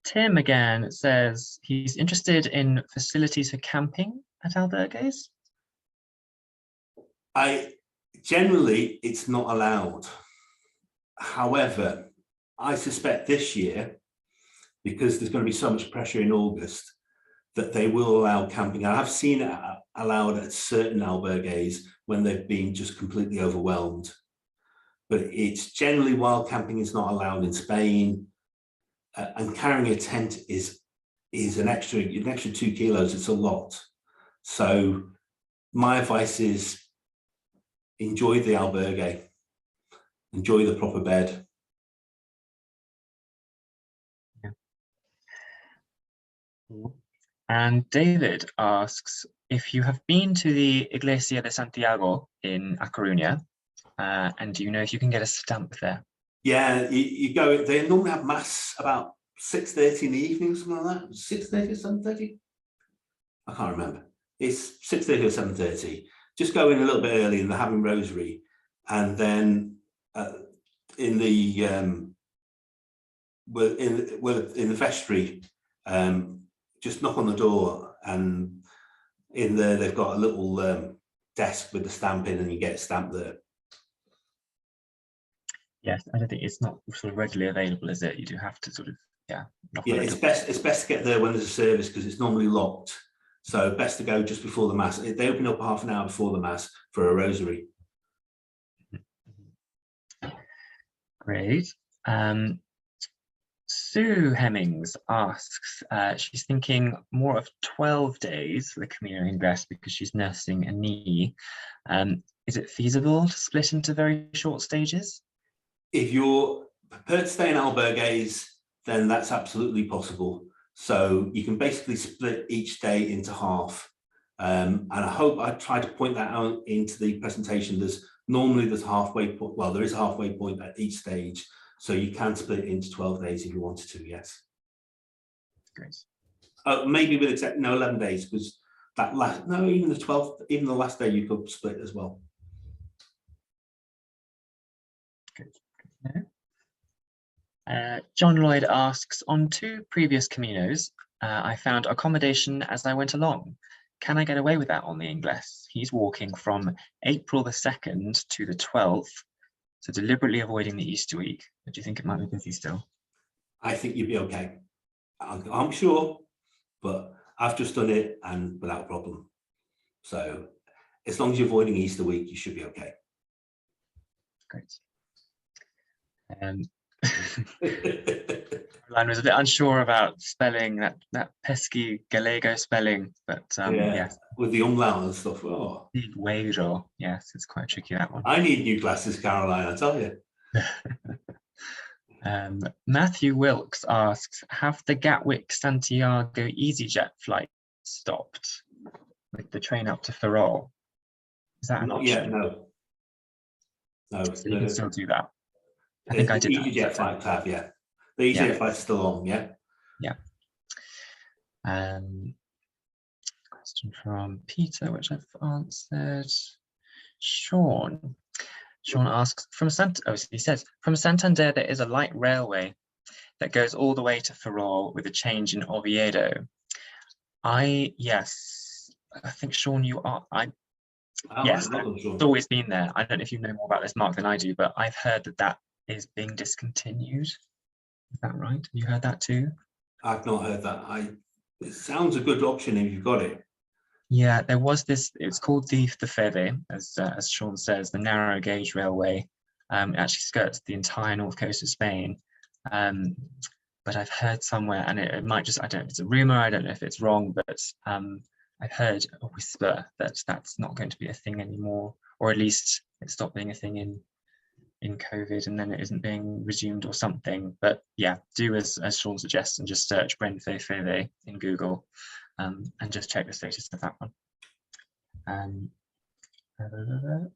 Tim again says he's interested in facilities for camping at albergues. Generally, it's not allowed. However, I suspect this year, because there's going to be so much pressure in August, that they will allow camping. I have seen it allowed at certain albergues when they've been just completely overwhelmed. But it's generally, while camping is not allowed in Spain, and carrying a tent is an extra 2 kilos. It's a lot. So my advice is enjoy the albergue. enjoy the proper bed. Yeah. And David asks if you have been to the Iglesia de Santiago in A Coruña, and do you know if you can get a stamp there? Yeah, you go. They normally have mass about 6:30 in the evening, something like that. 6:30 or 7:30. I can't remember. It's 6:30 or 7:30. Just go in a little bit early, and they're having rosary, and then in the in the vestry, just knock on the door, and in there they've got a little desk with the stamp in, and you get a stamp there. Yes, I don't think it's not sort of readily available, is it? You do have to sort of, yeah. Yeah, it's best to get there when there's a service, because it's normally locked. So best to go just before the mass. They open up half an hour before the mass for a rosary. Great. Sue Hemmings asks, she's thinking more of 12 days for the Camino Ingles because she's nursing a knee. Is it feasible to split into very short stages? If you're prepared to stay in albergues, then that's absolutely possible. So you can basically split each day into half. And I hope I try to point that out into the presentation. There's halfway point. Well, there is a halfway point at each stage. So you can split it into 12 days if you wanted to, yes. Great. Maybe with 11 days, because even the 12th, even the last day you could split as well. Good. John Lloyd asks, on 2 previous Caminos, I found accommodation as I went along. Can I get away with that on the Ingles? He's walking from April the 2nd to the 12th, so deliberately avoiding the Easter week. But do you think it might be busy still? I think you'd be okay. I'm sure, but I've just done it and without problem. So as long as you're avoiding Easter week, you should be okay. Great. Caroline was a bit unsure about spelling that pesky Gallego spelling, but yes. With the umlaut and stuff. Oh. Gueiro. Yes, it's quite tricky, that one. I need new glasses, Caroline, I tell you. Matthew Wilkes asks, have the Gatwick Santiago EasyJet flight stopped with the train up to Ferrol? Is that an option? Yeah, no. So you can still do that. I think I did that. EasyJet flights have, yeah. The EasyJet flights are still on, yeah. Yeah. Question from Peter, which I've answered. Sean asks, he says, from Santander there is a light railway that goes all the way to Ferrol with a change in Oviedo. I think Sean, you are. Yes, it's always been there. I don't know if you know more about this, Mark, than I do, but I've heard that is being discontinued. Is that right? Have you heard that too? I've not heard that. It sounds a good option if you've got it. Yeah, there was this. It's called the Feve, as Sean says, the narrow gauge railway. It actually skirts the entire north coast of Spain. But I've heard somewhere, and it might just, I don't know if it's a rumor, I don't know if it's wrong, but I've heard a whisper that that's not going to be a thing anymore, or at least it stopped being a thing in COVID, and then it isn't being resumed or something. But yeah, do as Sean suggests and just search Renfe Feve in Google, and just check the status of that one.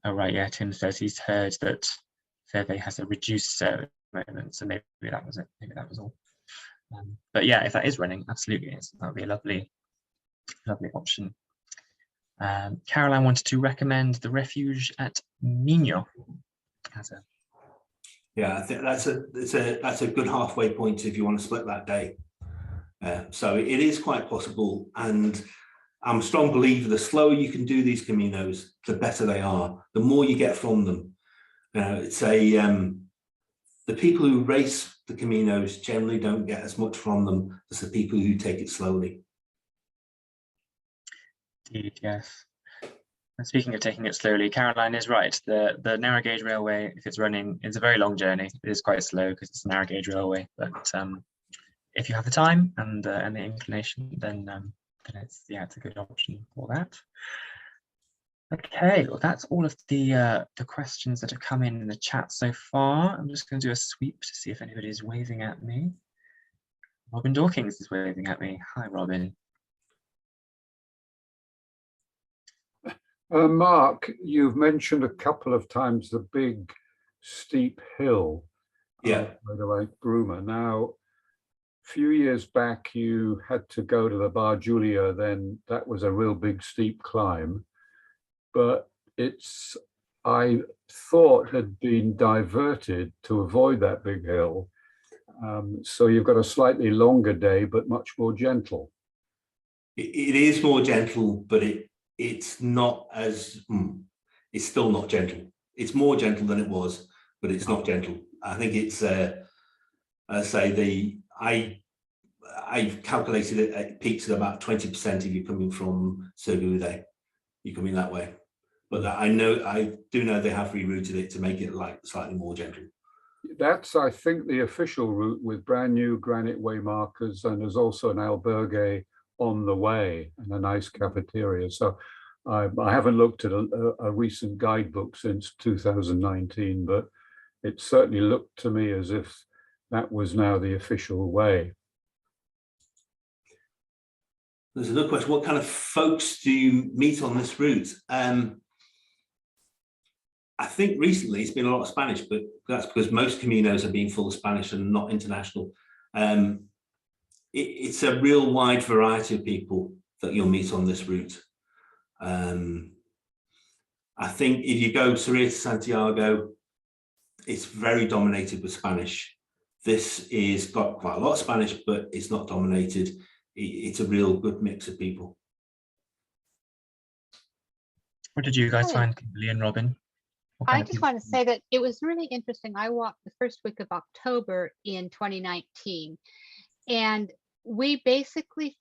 Oh right, yeah, Tim says he's heard that Feve has a reduced service at the moment, so maybe that was it. Maybe that was all. But yeah, if that is running, absolutely, that would be a lovely option. Caroline wanted to recommend the Refuge at Minho as a. Yeah, I think that's a good halfway point if you want to split that day. So it is quite possible, and I'm a strong believer the slower you can do these Caminos, the better they are. The more you get from them. The people who race the Caminos generally don't get as much from them as the people who take it slowly. Indeed, yes. And speaking of taking it slowly, Caroline is right. The narrow gauge railway, if it's running, it's a very long journey. It is quite slow because it's a narrow gauge railway. But if you have the time and the inclination, then it's a good option for that. Okay, well, that's all of the questions that have come in the chat so far. I'm just going to do a sweep to see if anybody is waving at me. Robin Dawkins is waving at me. Hi, Robin. Mark, you've mentioned a couple of times the big steep hill Yeah. by the Lake Bruma. Now, a few years back, you had to go to the Bar Giulia, then that was a real big steep climb. But I thought, had been diverted to avoid that big hill. So you've got a slightly longer day, but much more gentle. It is more gentle, but it's not as, it's still not gentle. It's more gentle than it was, but it's not gentle. I think it's, I've calculated it peaks at about 20% if you're coming from Sergude, you're coming that way. But I do know they have rerouted it to make it like slightly more gentle. That's, I think, the official route with brand new granite way markers, and there's also an albergue on the way and a nice cafeteria. So I haven't looked at a recent guidebook since 2019, but it certainly looked to me as if that was now the official way. There's another question. What kind of folks do you meet on this route? I think recently it's been a lot of Spanish, but that's because most Caminos are being full of Spanish and not international. It's a real wide variety of people that you'll meet on this route. I think if you go Sarria to Santiago, it's very dominated with Spanish. This is got quite a lot of Spanish, but it's not dominated. It's a real good mix of people. What did you guys find, Kimberly and Robin? I just want to say that it was really interesting. I walked the first week of October in 2019, and we basically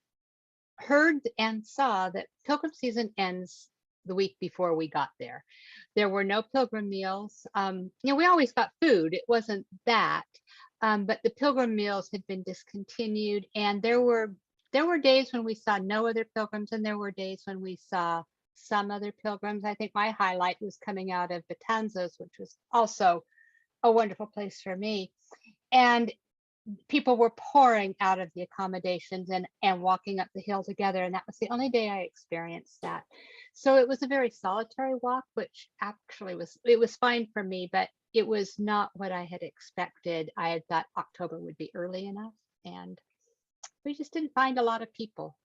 heard and saw that pilgrim season ends the week before we got there. There were no pilgrim meals. We always got food. It wasn't that, but the pilgrim meals had been discontinued, and there were days when we saw no other pilgrims, and there were days when we saw some other pilgrims. I think my highlight was coming out of Betanzos, which was also a wonderful place for me. And people were pouring out of the accommodations and walking up the hill together. And that was the only day I experienced that. So it was a very solitary walk, which actually was fine for me, but it was not what I had expected. I had thought October would be early enough, and we just didn't find a lot of people.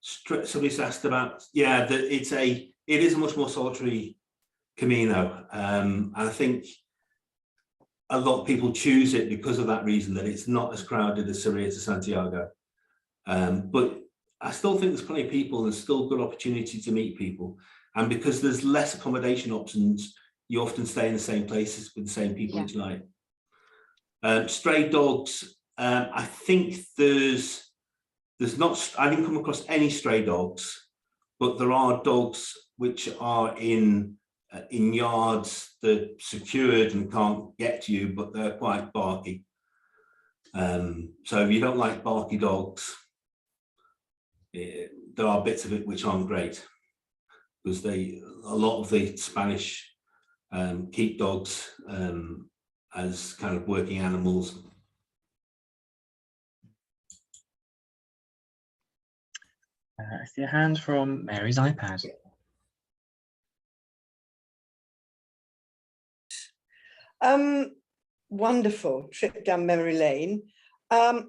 Somebody's asked about, yeah, it is a much more solitary Camino, and I think a lot of people choose it because of that reason, that it's not as crowded as Sarria to Santiago, but I still think there's plenty of people. There's still good opportunity to meet people, and because there's less accommodation options, you often stay in the same places with the same people each night. Stray dogs, I think there's not, I didn't come across any stray dogs, but there are dogs which are in yards that are secured and can't get to you, but they're quite barky. So if you don't like barky dogs, there are bits of it which aren't great, because a lot of the Spanish keep dogs as kind of working animals. I see a hand from Mary's iPad. Wonderful trip down memory lane.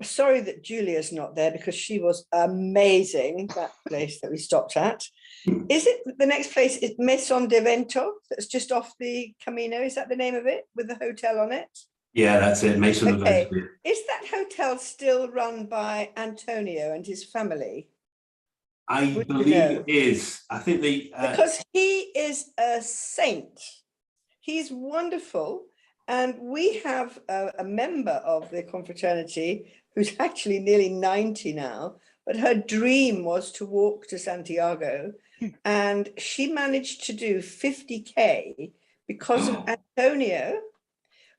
Sorry that Julia's not there, because she was amazing, that place that we stopped at. Is it the next place is Maison de Vento, that's just off the Camino? Is that the name of it, with the hotel on it? Yeah, that's it, Maison de Vento. Is that hotel still run by Antonio and his family? I believe it is. I think because he is a saint. He's wonderful. And we have a member of the confraternity who's actually nearly 90 now, but her dream was to walk to Santiago, and she managed to do 50K because of Antonio,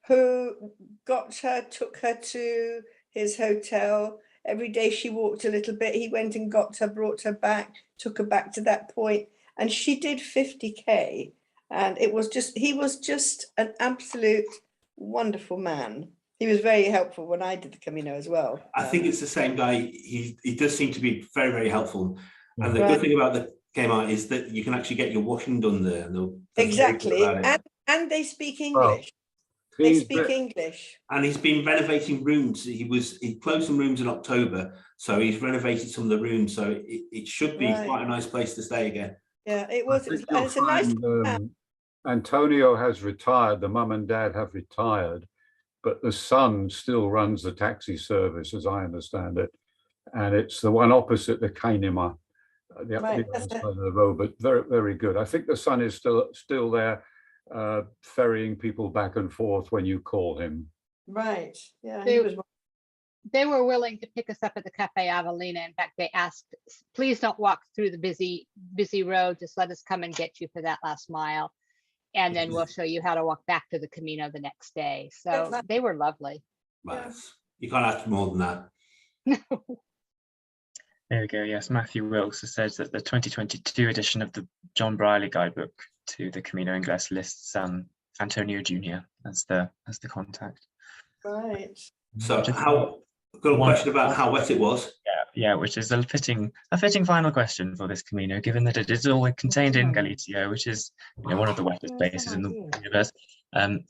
who took her to his hotel. Every day she walked a little bit. He went and got her, brought her back, took her back to that point. and she did 50K. And he was just an absolute wonderful man. He was very helpful when I did the Camino as well. I think it's the same guy. He does seem to be very, very helpful. And the Right. good thing about the Kmart is that you can actually get your washing done there. Exactly. And they speak English. They speak English. And he's been renovating rooms. He closed some rooms in October, so he's renovated some of the rooms. So it should be quite a nice place to stay again. Yeah, it was. It's a nice. Antonio has retired. The mum and dad have retired, but the son still runs the taxi service, as I understand it, and it's the one opposite the Canima, the other side of the road. But very, very good. I think the son is still there, ferrying people back and forth when you call him. Right. Yeah. They were willing to pick us up at the Cafe Avelina. In fact, they asked, please don't walk through the busy road. Just let us come and get you for that last mile. And then we'll show you how to walk back to the Camino the next day. So they were lovely. Right. You can't ask more than that. There we go. Yes, Matthew Wilkes has said that the 2022 edition of the John Brierley guidebook to the Camino Ingles lists Antonio Jr. as the contact. Right. So I've got a question about how wet it was. Yeah, which is a fitting final question for this Camino, given that it is all contained in Galicia, which is one of the wettest places in the universe.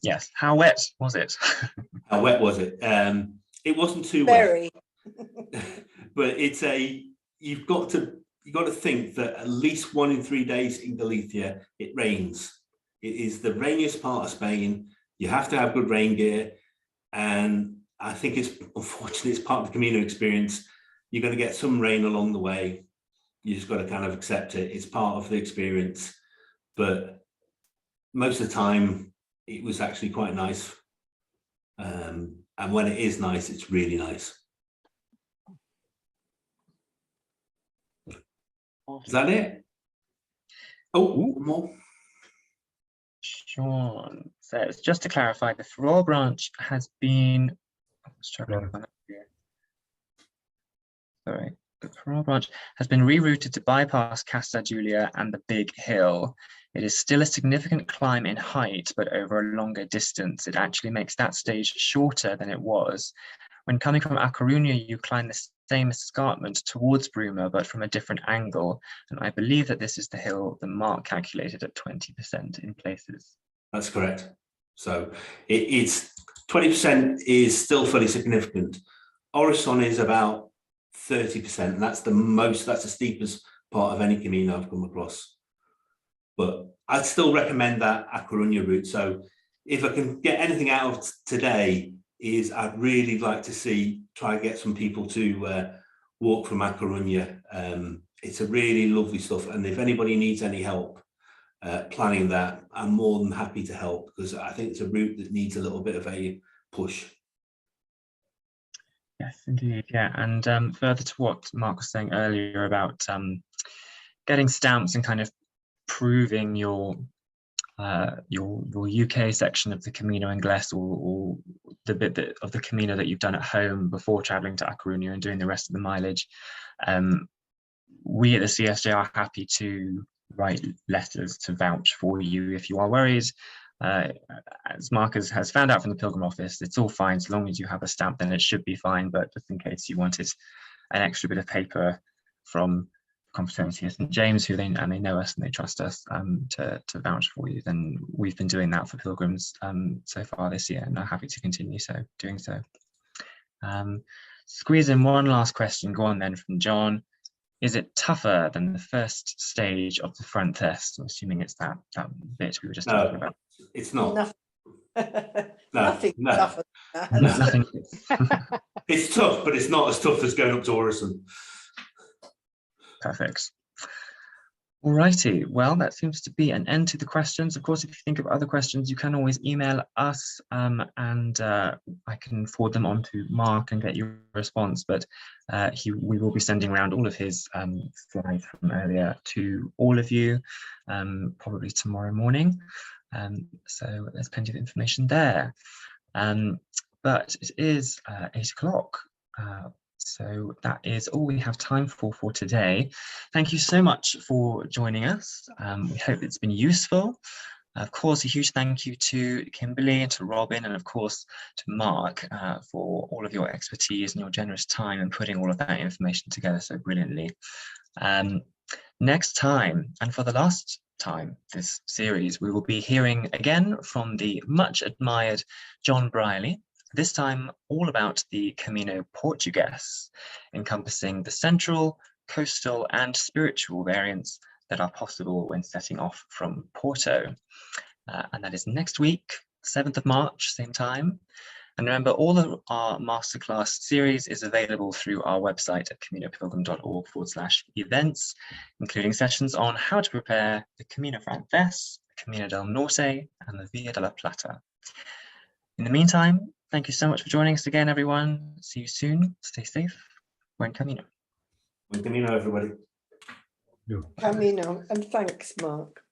Yes, how wet was it? How wet was it? It wasn't too wet. But you've got to think that at least 1 in 3 days in Galicia it rains. It is the rainiest part of Spain. You have to have good rain gear, and I think it's unfortunately it's part of the Camino experience. You're going to get some rain along the way. You just got to kind of accept it. It's part of the experience. But most of the time, it was actually quite nice. And when it is nice, it's really nice. Is that it? Oh, one more. Sean says, just to clarify, the Ferrol branch has been the Ferrol branch has been rerouted to bypass Casa Julia and the Big Hill. It is still a significant climb in height, but over a longer distance. It actually makes that stage shorter than it was. When coming from A Coruña, you climb the same escarpment towards Bruma, but from a different angle. And I believe that this is the hill that Mark calculated at 20% in places. That's correct. So it's 20% is still fairly significant. Orison is about 30%, and that's the steepest part of any Camino I've come across. But I'd still recommend that A Coruña route. So if I can get anything out of today, is I'd really like to try and get some people to walk from A Coruña. It's a really lovely stuff, and if anybody needs any help planning that, I'm more than happy to help, because I think it's a route that needs a little bit of a push. Yes, indeed. Yeah, and further to what Mark was saying earlier about getting stamps and kind of proving your UK section of the Camino Ingles, or the bit of the Camino that you've done at home before traveling to A Coruña and doing the rest of the mileage. We at the CSJ are happy to write letters to vouch for you if you are worried. As Mark has found out from the Pilgrim Office, it's all fine so long as you have a stamp, then it should be fine. But just in case you wanted an extra bit of paper from Confraternity of St James, who they know us and they trust us to vouch for you, then we've been doing that for pilgrims so far this year, and are happy to continue doing so. Squeeze in one last question. Go on then, from John. Is it tougher than the first stage of the front test? I'm assuming it's that bit we were just talking about. It's not. Nothing tougher than that. Nothing. It's tough, but it's not as tough as going up to Orison. Perfect. Alrighty, well, that seems to be an end to the questions. Of course, if you think of other questions, you can always email us and I can forward them on to Mark and get your response. But we will be sending around all of his slides from earlier to all of you, probably tomorrow morning. So there's plenty of information there. But it is 8 o'clock. So that is all we have time for today. Thank you so much for joining us. We hope it's been useful. Of course, a huge thank you to Kimberly and to Robin, and of course to Mark for all of your expertise and your generous time in putting all of that information together so brilliantly. Next time, and for the last time this series, we will be hearing again from the much admired John Briley, this time all about the Camino Portugues, encompassing the central, coastal and spiritual variants that are possible when setting off from Porto. And that is next week, 7th of March, same time. And remember, all of our masterclass series is available through our website at caminopilgrim.org/events, including sessions on how to prepare the Camino Francés, Camino del Norte, and the Via de la Plata. In the meantime, thank you so much for joining us again, everyone. See you soon. Stay safe. Buen Camino. Buen Camino, everybody. Camino, and thanks, Mark.